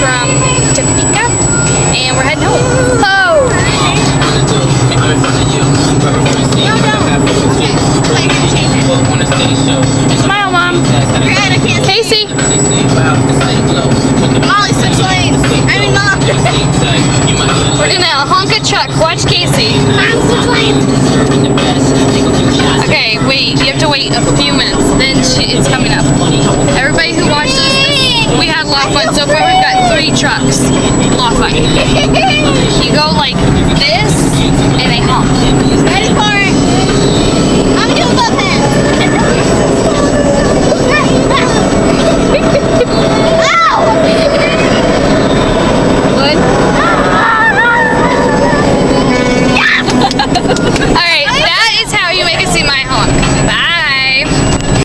from Topeka, and we're heading home. Oh! Smile, Mom. KayCie. Mollee, switch lanes. I mean, Mom. We're gonna honk a truck. Watch KayCie. Switch lanes. Okay, wait. You have to wait a few minutes. Then it's coming up. Everybody who watches this, we had a lot of fun. So far, we've got 3 trucks. A lot of fun. You go like this.